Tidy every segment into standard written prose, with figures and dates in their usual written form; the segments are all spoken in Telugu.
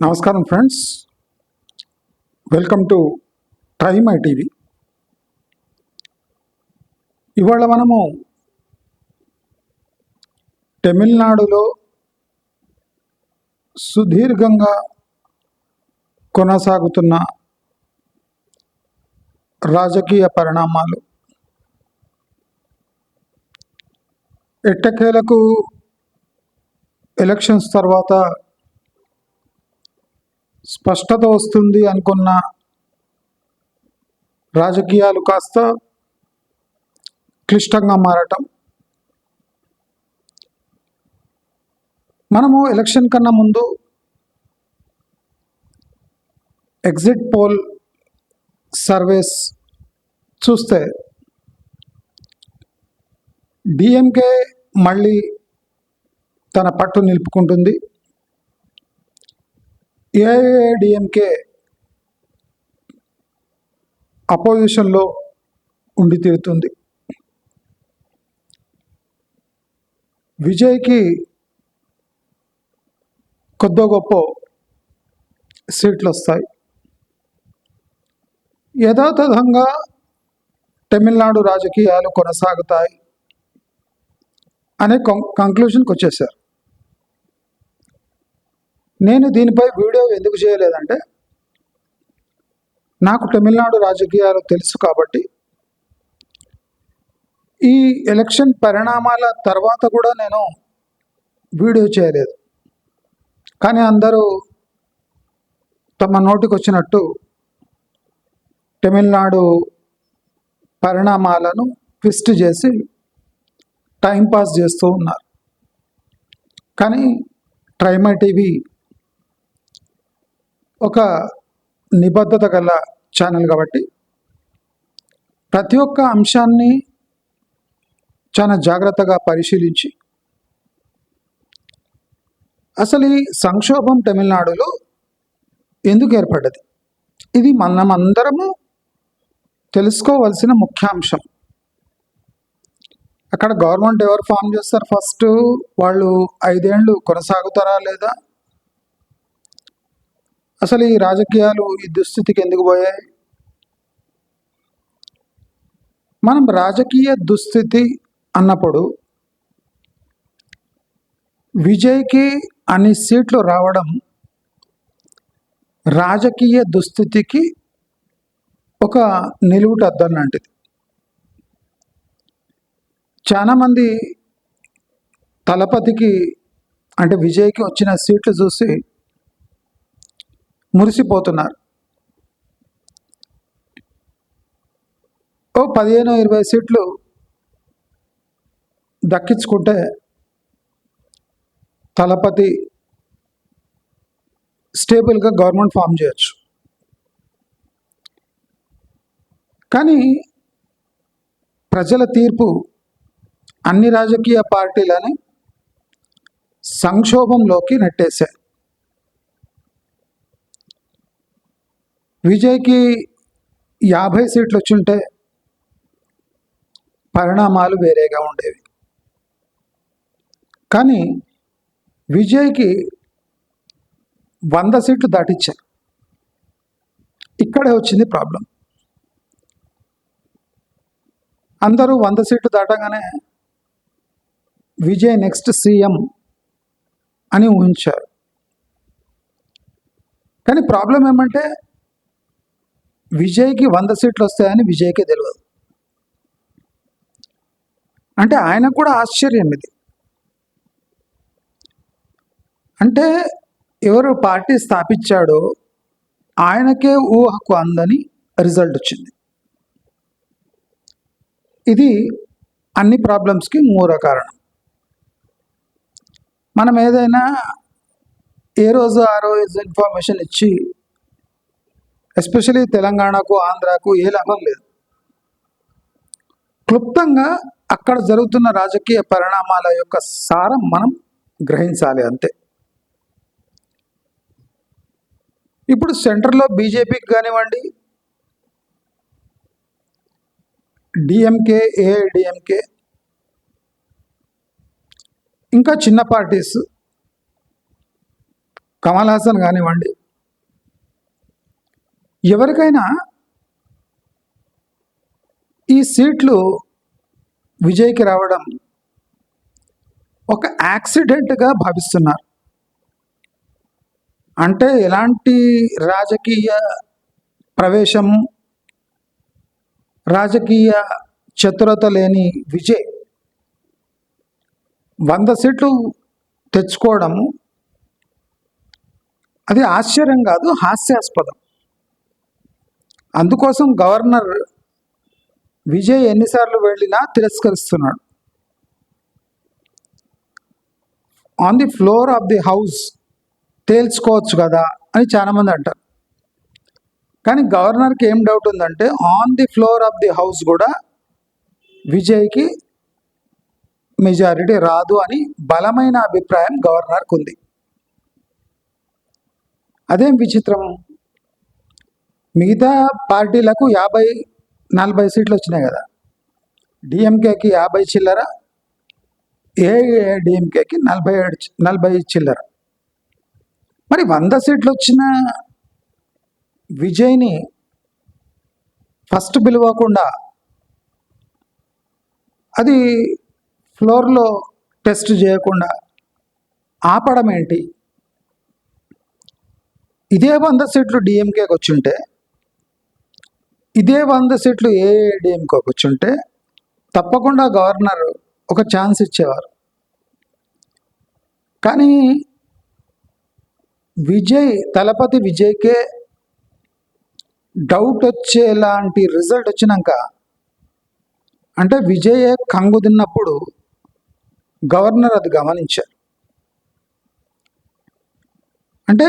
నమస్కారం friends, welcome to try my TV. ఇవాళ మనము తమిళనాడులో సుదీర్ఘంగా కొనసాగుతున్న రాజకీయ పరిణామాలు, ఎట్టకేలకు ఎలక్షన్స్ తర్వాత స్పష్టత వస్తుంది అనుకున్న రాజకీయాలు కాస్త క్లిష్టంగా మారటం. మనము ఎలక్షన్ కన్నా ముందు ఎగ్జిట్ పోల్ సర్వేస్ చూస్తే డిఎంకే మళ్ళీ తన పట్టు నిలుపుకుంటుంది. ఏఐఏడిఎంకే అపోజిషన్లో ఉండి తీరుతుంది. విజయ్కి కొద్దో గొప్ప సీట్లు వస్తాయి. యథాతథంగా తమిళనాడు రాజకీయాలు కొనసాగుతాయి అనే కంక్లూషన్కి వచ్చేసారు. నేను దీనిపై వీడియో ఎందుకు చేయలేదంటే, నాకు తమిళనాడు రాజకీయాలు తెలుసు కాబట్టి ఈ ఎలక్షన్ పరిణామాల తర్వాత కూడా నేను వీడియో చేయలేదు. కానీ అందరూ తమ నోటికి వచ్చినట్టు తమిళనాడు పరిణామాలను ట్విస్ట్ చేసి టైంపాస్ చేస్తూ ఉన్నారు. కానీ ట్రై మై టీవీ ఒక నిబద్ధత గల ఛానల్ కాబట్టి ప్రతి ఒక్క అంశాన్ని చాలా జాగ్రత్తగా పరిశీలించి, అసలు ఈ సంక్షోభం తమిళనాడులో ఎందుకు ఏర్పడ్డది, ఇది మనమందరము తెలుసుకోవాల్సిన ముఖ్యాంశం. అక్కడ గవర్నమెంట్ ఎవరు ఫామ్ చేస్తారు, ఫస్ట్ వాళ్ళు 5 ఏళ్ళు కొనసాగుతారా లేదా, అసలు ఈ రాజకీయాలు ఈ దుస్థితికి ఎందుకు పోయాయి. మనం రాజకీయ దుస్థితి అన్నప్పుడు విజయ్కి అన్ని సీట్లు రావడం రాజకీయ దుస్థితికి ఒక నిలువుటద్దం లాంటిది. చాలామంది తలపతికి అంటే విజయ్కి వచ్చిన సీట్లు చూసి మురిసిపోతున్నారు. 15-20 సీట్లు దక్కించుకుంటే తలపతి స్టేబుల్గా గవర్నమెంట్ ఫామ్ చేయొచ్చు. కానీ ప్రజల తీర్పు అన్ని రాజకీయ పార్టీలని సంక్షోభంలోకి నెట్టేశాయి. విజయ్కి 50 సీట్లు వచ్చుంటే పరిణామాలు వేరేగా ఉండేవి. కానీ విజయ్కి 100 సీట్లు దాటిచ్చారు. ఇక్కడే వచ్చింది ప్రాబ్లం. అందరూ 100 సీట్లు దాటగానే విజయ్ నెక్స్ట్ సీఎం అని ఊహించారు. కానీ ప్రాబ్లం ఏమంటే, విజయ్కి 100 సీట్లు వస్తాయని విజయ్కే తెలియదు. అంటే ఆయనకు కూడా ఆశ్చర్యం ఇది. అంటే ఎవరు పార్టీ స్థాపించాడో ఆయనకే ఊహకు అందని రిజల్ట్ వచ్చింది. ఇది అన్ని ప్రాబ్లమ్స్కి మూల కారణం. మనం ఏదైనా ఏ రోజు ఆ రోజు ఇన్ఫర్మేషన్ ఇచ్చి, ఎస్పెషలీ తెలంగాణకు ఆంధ్రాకు ఏ లాభం లేదు. క్లుప్తంగా అక్కడ జరుగుతున్న రాజకీయ పరిణామాల యొక్క సారం మనం గ్రహించాలి అంతే. ఇప్పుడు సెంటర్లో బీజేపీకి కానివ్వండి, డిఎంకే, ఏఐడిఎంకే, ఇంకా చిన్న పార్టీస్ కమల్ హాసన్ కానివ్వండి, ఎవరికైనా ఈ సీట్లు విజయ్కి రావడం ఒక యాక్సిడెంట్గా భావిస్తున్నారు. అంటే ఎలాంటి రాజకీయ ప్రవేశము, రాజకీయ చతురత లేని విజయ్ 100 సీట్లు తెచ్చుకోవడము అది ఆశ్చర్యం కాదు, హాస్యాస్పదం. అందుకోసం గవర్నర్ విజయ్ ఎన్నిసార్లు వెళ్ళినా తిరస్కరిస్తున్నాడు. On the floor of the house తేల్చుకోవచ్చు కదా అని చాలామంది అంటారు. కానీ గవర్నర్కి ఏం డౌట్ ఉందంటే on the floor of the house కూడా విజయ్కి మెజారిటీ రాదు అని బలమైన అభిప్రాయం గవర్నర్కి ఉంది. అదేం విచిత్రం, మిగతా పార్టీలకు 50-40 సీట్లు వచ్చినాయి కదా, డిఎంకేకి 50 చిల్లర, ఏఐఏడిఎంకేకి 40 చిల్లర. మరి 100 సీట్లు వచ్చిన విజయ్ని ఫస్ట్ పిలవకుండా అది ఫ్లోర్లో టెస్ట్ చేయకుండా ఆపడం ఏంటి? ఇదే 100 సీట్లు డిఎంకేకి వచ్చుంటే, ఇదే 100 సీట్లు ఏఐఏడిఎంకేకి వచ్చుంటే తప్పకుండా గవర్నర్ ఒక ఛాన్స్ ఇచ్చేవారు. కానీ తలపతి విజయ్కే డౌట్ వచ్చేలాంటి రిజల్ట్ వచ్చినాక, అంటే విజయే కంగు తిన్నప్పుడు గవర్నర్ అది గమనించారు. అంటే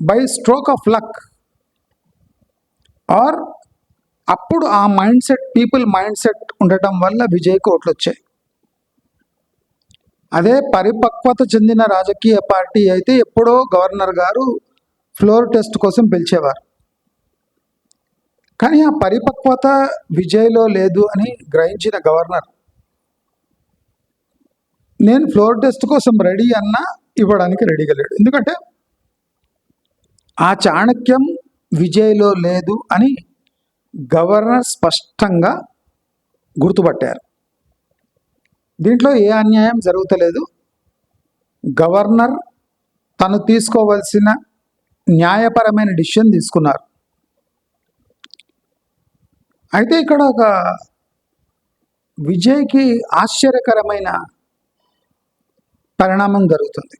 by stroke of luck or అప్పుడు ఆ mind set, people mind set ఉండటం వల్ల విజయ్కి ఓట్లు వచ్చాయి. అదే పరిపక్వత చెందిన రాజకీయ పార్టీ అయితే ఎప్పుడో గవర్నర్ గారు ఫ్లోర్ టెస్ట్ కోసం పిలిచేవారు. కానీ ఆ పరిపక్వత విజయ్లో లేదు అని గ్రహించిన గవర్నర్ నేను ఫ్లోర్ టెస్ట్ కోసం రెడీ అన్నా ఇవ్వడానికి రెడీగా లేడు. ఎందుకంటే ఆ చాణక్యం విజయ్లో లేదు అని గవర్నర్ స్పష్టంగా గుర్తుపట్టారు. దీంట్లో ఏ అన్యాయం జరుగుతలేదు. గవర్నర్ తను తీసుకోవాల్సిన న్యాయపరమైన డిసిషన్ తీసుకున్నారు. అయితే ఇక్కడ ఒక విజయ్కి ఆశ్చర్యకరమైన పరిణామం జరుగుతుంది.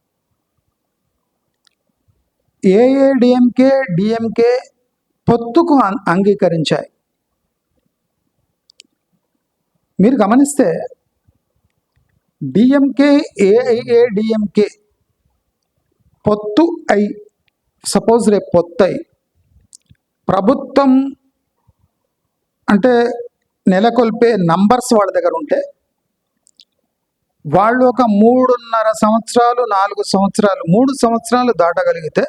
ఏఐఏడిఎంకే, డిఎంకే పొత్తుకు అంగీకరించాయి. మీరు గమనిస్తే డిఎంకే, ఏఐఏడిఎంకే పొత్తు అయి, సపోజ్ రేపు పొత్తు అయి ప్రభుత్వం అంటే నెలకొల్పే నంబర్స్ వాళ్ళ దగ్గర ఉంటే వాళ్ళు ఒక 3.5 సంవత్సరాలు, 4 సంవత్సరాలు, 3 సంవత్సరాలు దాటగలిగితే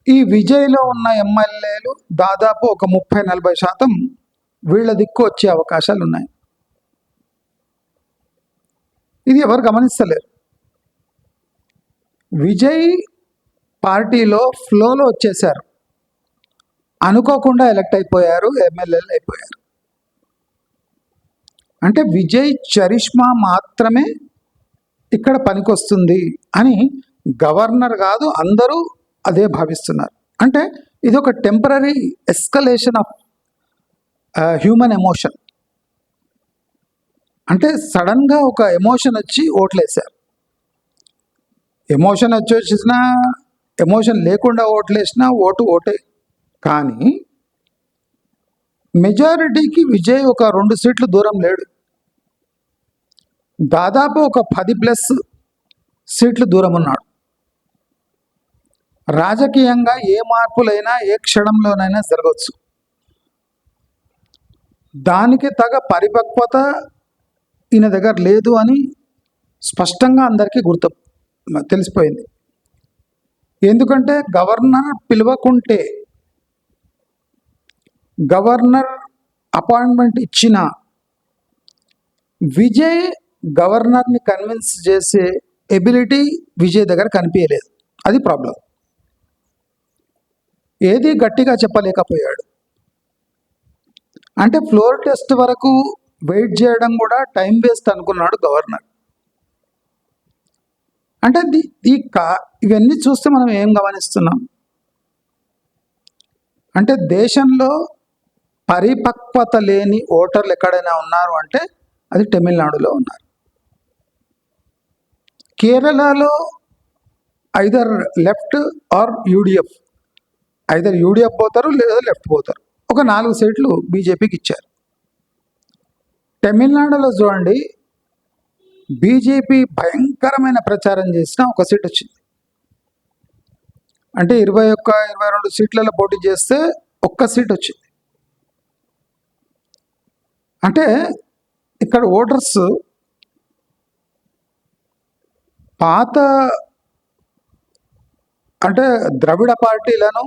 ఈ విజయ్లో ఉన్న ఎమ్మెల్యేలు దాదాపు ఒక 30-40% వీళ్ళ దిక్కు వచ్చే అవకాశాలు ఉన్నాయి. ఇది ఎవరు గమనిస్తలేరు. విజయ్ పార్టీలో ఫ్లోలో వచ్చేసారు, అనుకోకుండా ఎలక్ట్ అయిపోయారు, ఎమ్మెల్యేలు అయిపోయారు. అంటే విజయ్ చరిష్మా మాత్రమే ఇక్కడ పనికొస్తుంది అని గవర్నర్ కాదు అందరూ అదే భావిస్తున్నారు. అంటే ఇది ఒక temporary escalation of human emotion. అంటే సడన్గా ఒక ఎమోషన్ వచ్చి ఓట్లేశారు. ఎమోషన్ వచ్చేసినా, ఎమోషన్ లేకుండా ఓట్లేసినా ఓటే. కానీ మెజారిటీకి విజయ్ ఒక 2 సీట్లు దూరం లేడు, దాదాపు ఒక 10+ సీట్లు దూరం ఉన్నాడు. రాజకీయంగా ఏ మార్పులైనా ఏ క్షణంలోనైనా జరగవచ్చు. దానికి తగ పరిపక్వత ఈయన దగ్గర లేదు అని స్పష్టంగా అందరికీ తెలిసిపోయింది. ఎందుకంటే గవర్నర్ పిలవకుంటే, గవర్నర్ అపాయింట్మెంట్ ఇచ్చిన విజయ్ గవర్నర్ని కన్విన్స్ చేసే ఎబిలిటీ విజయ్ దగ్గర కనిపించలేదు. అది ప్రాబ్లం. ఏది గట్టిగా చెప్పలేకపోయాడు. అంటే ఫ్లోర్ టెస్ట్ వరకు వెయిట్ చేయడం కూడా టైం వేస్ట్ అనుకున్నాడు గవర్నర్. అంటే ఇవన్నీ చూస్తే మనం ఏం గమనిస్తున్నాం అంటే దేశంలో పరిపక్వత లేని ఓటర్లు ఎక్కడైనా ఉన్నారు అంటే అది తమిళనాడులో ఉన్నారు. కేరళలో either left or UDF, either UDF పోతారు లేదా లెఫ్ట్ పోతారు. ఒక 4 సీట్లు బీజేపీకి ఇచ్చారు. తమిళనాడులో చూడండి, బీజేపీ భయంకరమైన ప్రచారం చేసిన ఒక సీట్ వచ్చింది. అంటే 21-22 సీట్లలో పోటీ చేస్తే ఒక్క సీట్ వచ్చింది. అంటే ఇక్కడ ఓటర్స్ పాత అంటే ద్రవిడ పార్టీలను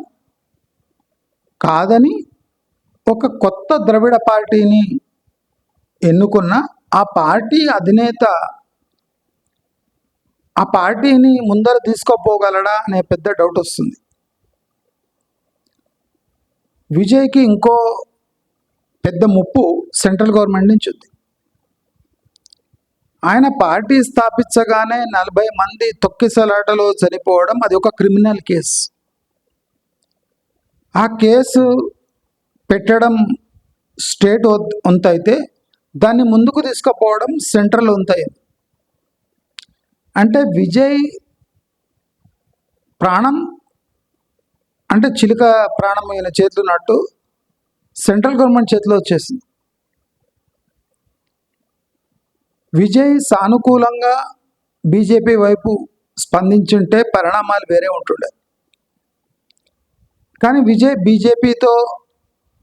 కాదని ఒక కొత్త ద్రవిడ పార్టీని ఎన్నుకున్న ఆ పార్టీ అధినేత ఆ పార్టీని ముందర తీసుకోపోగలడా అనే పెద్ద డౌట్ వస్తుంది. విజయ్కి ఇంకో పెద్ద ముప్పు సెంట్రల్ గవర్నమెంట్ నుంచి ఉంది. ఆయన పార్టీ స్థాపించగానే 40 మంది తొక్కిసలాటలో చనిపోవడం అది ఒక క్రిమినల్ కేసు. ఆ కేసు పెట్టడం స్టేట్ వంత అయితే దాన్ని ముందుకు తీసుకుపోవడం సెంట్రల్ వంత అయింది. అంటే విజయ్ ప్రాణం అంటే చిలుక ప్రాణం ఈయన చేతిలో ఉన్నట్టు సెంట్రల్ గవర్నమెంట్ చేతిలో వచ్చేసింది. విజయ్ సానుకూలంగా బీజేపీ వైపు స్పందించుంటే పరిణామాలు వేరే ఉంటుండే. కానీ విజయ్ బీజేపీతో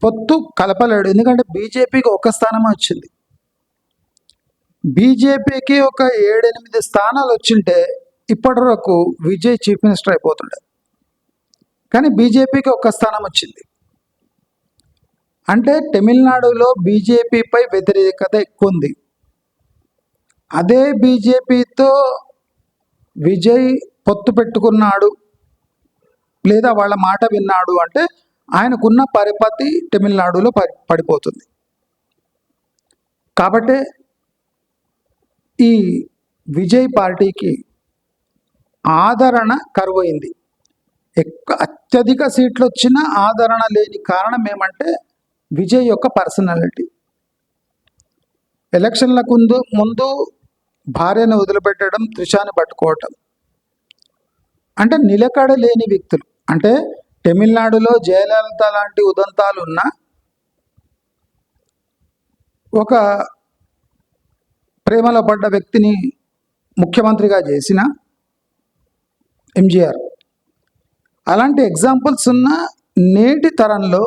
పొత్తు కలపలేడు. ఎందుకంటే బీజేపీకి ఒక స్థానమే వచ్చింది. బీజేపీకి ఒక 7-8 స్థానాలు వచ్చింటే ఇప్పటి వరకు విజయ్ చీఫ్ మినిస్టర్ అయిపోతుండే. కానీ బీజేపీకి ఒక స్థానం వచ్చింది. అంటే తమిళనాడులో బీజేపీపై వ్యతిరేకత ఎక్కువ ఉంది. అదే బీజేపీతో విజయ్ పొత్తు పెట్టుకున్నాడు లేదా వాళ్ళ మాట విన్నాడు అంటే ఆయనకున్న పరిపతి తమిళనాడులో పడిపోతుంది. కాబట్టి ఈ విజయ్ పార్టీకి ఆదరణ కరువైంది. అత్యధిక సీట్లు వచ్చినా ఆదరణ లేని కారణం ఏమంటే విజయ్ యొక్క పర్సనాలిటీ. ఎలక్షన్లకు ముందు భార్యను వదిలిపెట్టడం, త్రిషాని పట్టుకోవటం అంటే నిలకడ లేని వ్యక్తులు. అంటే తమిళనాడులో జయలలిత లాంటి ఉదంతాలు ఉన్న ఒక ప్రేమలో పడ్డ వ్యక్తిని ముఖ్యమంత్రిగా చేసిన ఎంజీఆర్, అలాంటి ఎగ్జాంపుల్స్ ఉన్న నేటి తరంలో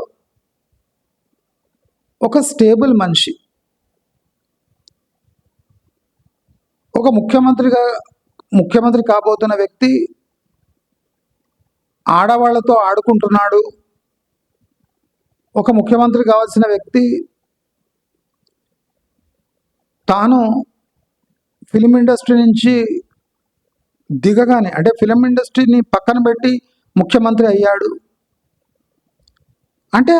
ఒక స్టేబుల్ మనిషి, ఒక ముఖ్యమంత్రి కాబోతున్న వ్యక్తి ఆడవాళ్లతో ఆడుకుంటున్నాడు. ఒక ముఖ్యమంత్రి కావాల్సిన వ్యక్తి తాను ఫిలిం ఇండస్ట్రీ నుంచి దిగగానే అంటే ఫిలిం ఇండస్ట్రీని పక్కన పెట్టి ముఖ్యమంత్రి అయ్యాడు. అంటే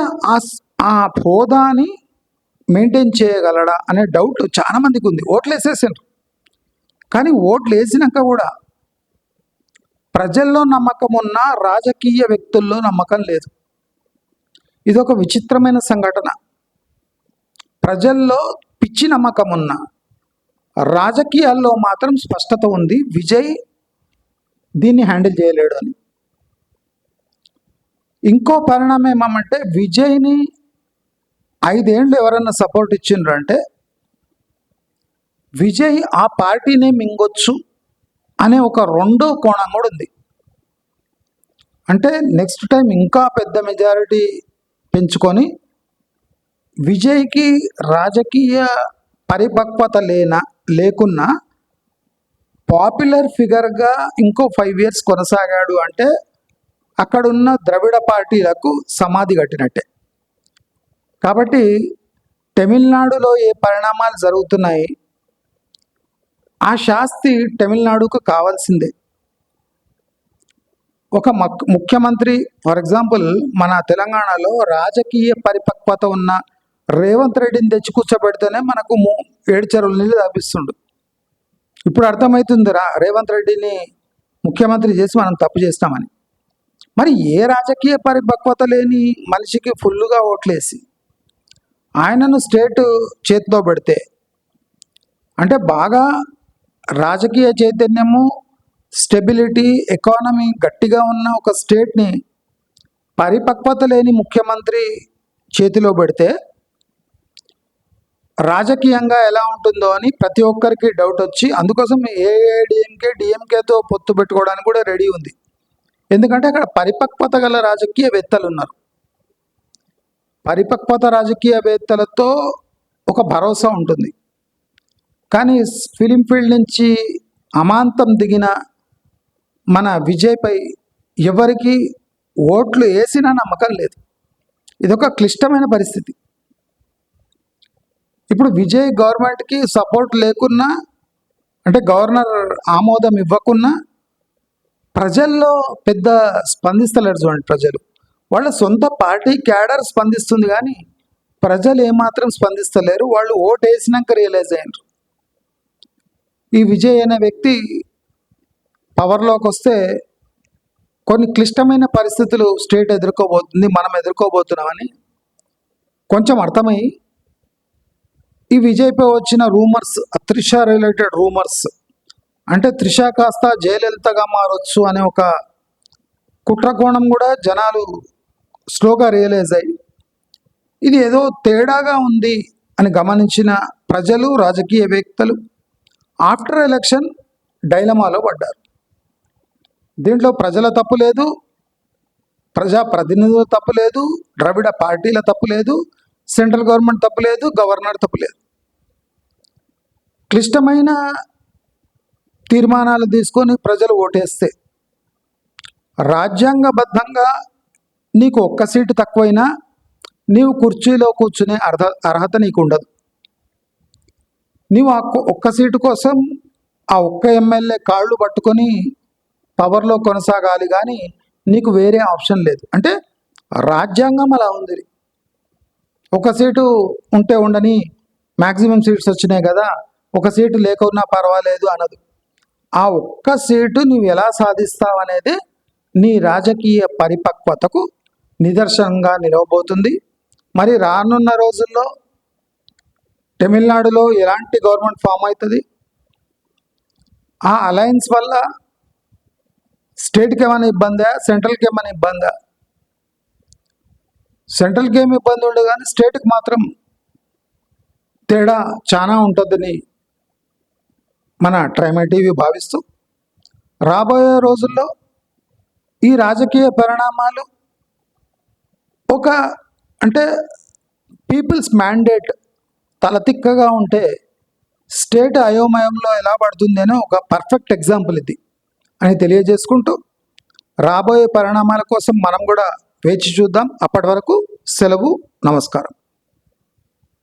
ఆ హోదాని మెయింటైన్ చేయగలడా అనే డౌట్ చాలా మందికి ఉంది. ఓట్లు వేసేసారు, కానీ ఓట్లు వేసినాక కూడా ప్రజల్లో నమ్మకం ఉన్న రాజకీయ వ్యక్తుల్లో నమ్మకం లేదు. ఇదొక విచిత్రమైన సంఘటన. ప్రజల్లో పిచ్చి నమ్మకం ఉన్న రాజకీయాల్లో మాత్రం స్పష్టత ఉంది విజయ్ దీన్ని హ్యాండిల్ చేయలేడు అని. ఇంకో పరిణామం ఏమంటే విజయ్ని 5 ఏళ్ళు ఎవరన్నా సపోర్ట్ ఇచ్చిండ్రంటే విజయ్ ఆ పార్టీని మింగొచ్చు అనే ఒక రెండో కోణం కూడా ఉంది. అంటే నెక్స్ట్ టైం ఇంకా పెద్ద మెజారిటీ పెంచుకొని విజయ్కి రాజకీయ పరిపక్వత లేకున్నా పాపులర్ ఫిగర్గా ఇంకో 5 years కొనసాగాడు అంటే అక్కడున్న ద్రవిడ పార్టీలకు సమాధి కట్టినట్టే. కాబట్టి తమిళనాడులో ఏ పరిణామాలు జరుగుతున్నాయి, ఆ శాస్తి తమిళనాడుకు కావాల్సిందే. ఒక ముఖ్యమంత్రి, ఫర్ ఎగ్జాంపుల్ మన తెలంగాణలో రాజకీయ పరిపక్వత ఉన్న రేవంత్ రెడ్డిని తెచ్చి కూర్చోబెడితేనే మనకు 7 చెరువుల నీళ్ళు తప్పిస్తుండు. ఇప్పుడు అర్థమవుతుంది రేవంత్ రెడ్డిని ముఖ్యమంత్రి చేసి మనం తప్పు చేస్తామని. మరి ఏ రాజకీయ పరిపక్వత లేని మనిషికి ఫుల్లుగా ఓట్లేసి ఆయనను స్టేట్ చేతిలో పెడితే, అంటే బాగా రాజకీయ చైతన్యము, స్టెబిలిటీ, ఎకానమీ గట్టిగా ఉన్న ఒక స్టేట్ని పరిపక్వత లేని ముఖ్యమంత్రి చేతిలో పెడితే రాజకీయంగా ఎలా ఉంటుందో అని ప్రతి ఒక్కరికి డౌట్ వచ్చి, అందుకోసం డిఎంకేతో పొత్తు పెట్టుకోవడానికి కూడా రెడీ ఉంది. ఎందుకంటే అక్కడ పరిపక్వత గల రాజకీయవేత్తలు ఉన్నారు. పరిపక్వత రాజకీయవేత్తలతో ఒక భరోసా ఉంటుంది. కానీ ఫిలిం ఫీల్డ్ నుంచి అమాంతం దిగిన మన విజయ్పై ఎవరికి ఓట్లు వేసినా నమ్మకం లేదు. ఇదొక క్లిష్టమైన పరిస్థితి. ఇప్పుడు విజయ్ గవర్నమెంట్కి సపోర్ట్ లేకున్నా, అంటే గవర్నర్ ఆమోదం ఇవ్వకున్నా ప్రజల్లో పెద్ద స్పందిస్తలేరు. చూడండి, ప్రజలు వాళ్ళ సొంత పార్టీ క్యాడర్ స్పందిస్తుంది కానీ ప్రజలు ఏమాత్రం స్పందిస్తలేరు. వాళ్ళు ఓటు వేసినాక రియలైజ్ అయ్యారు ఈ విజయ్ అనే వ్యక్తి పవర్లోకి వస్తే కొన్ని క్లిష్టమైన పరిస్థితులు స్టేట్ ఎదుర్కోబోతుంది, మనం ఎదుర్కోబోతున్నామని కొంచెం అర్థమై ఈ విజయ్పై వచ్చిన రూమర్స్, త్రిష రిలేటెడ్ రూమర్స్, అంటే త్రిష కాస్త జయలలితగా మారొచ్చు అనే ఒక కుట్రకోణం కూడా జనాలు స్లోగా రియలైజ్ అయ్యి ఇది ఏదో తేడాగా ఉంది అని గమనించిన ప్రజలు, రాజకీయవేత్తలు ఆఫ్టర్ ఎలక్షన్ డైలమాలో పడ్డారు. దీంట్లో ప్రజల తప్పు లేదు, ప్రజాప్రతినిధుల తప్పు లేదు, ద్రవిడ పార్టీల తప్పు లేదు, సెంట్రల్ గవర్నమెంట్ తప్పు లేదు, గవర్నర్ తప్పు లేదు. క్లిష్టమైన తీర్మానాలు తీసుకొని ప్రజలు ఓటేస్తే రాజ్యాంగబద్ధంగా నీకు ఒక్క సీటు తక్కువైనా నీవు కుర్చీలో కూర్చునే అర్హత నీకు ఉండదు. నీవు ఆ ఒక్క సీటు కోసం ఆ ఒక్క ఎమ్మెల్యే కాళ్ళు పట్టుకొని పవర్లో కొనసాగాలి, కానీ నీకు వేరే ఆప్షన్ లేదు. అంటే రాజ్యాంగం అలా ఉంది. ఒక సీటు ఉంటే ఉండని, మ్యాక్సిమం సీట్స్ వచ్చినాయి కదా, ఒక సీటు లేకున్నా పర్వాలేదు అనదు. ఆ ఒక్క సీటు నువ్వు ఎలా సాధిస్తావు అనేది నీ రాజకీయ పరిపక్వతకు నిదర్శనంగా నిలవబోతుంది. మరి రానున్న రోజుల్లో తమిళనాడులో ఎలాంటి గవర్నమెంట్ ఫామ్ అవుతుంది, ఆ అలయన్స్ వల్ల స్టేట్కి ఏమైనా ఇబ్బందా, సెంట్రల్కి ఏమైనా ఇబ్బందా? సెంట్రల్కి ఏమి ఇబ్బంది ఉండదు, కానీ స్టేట్కి మాత్రం తేడా చాలా ఉంటుందని మన ట్రైమే టీవీ భావిస్తూ రాబోయే రోజుల్లో ఈ రాజకీయ పరిణామాలు అంటే పీపుల్స్ మ్యాండేట్ తలతిక్కగా ఉంటే స్టేట్ అయోమయంలో ఎలా పడుతుంది అని ఒక పర్ఫెక్ట్ ఎగ్జాంపుల్ ఇది అని తెలియజేసుకుంటూ రాబోయే పరిణామాల కోసం మనం కూడా వేచి చూద్దాం. అప్పటి వరకు సెలవు, నమస్కారం.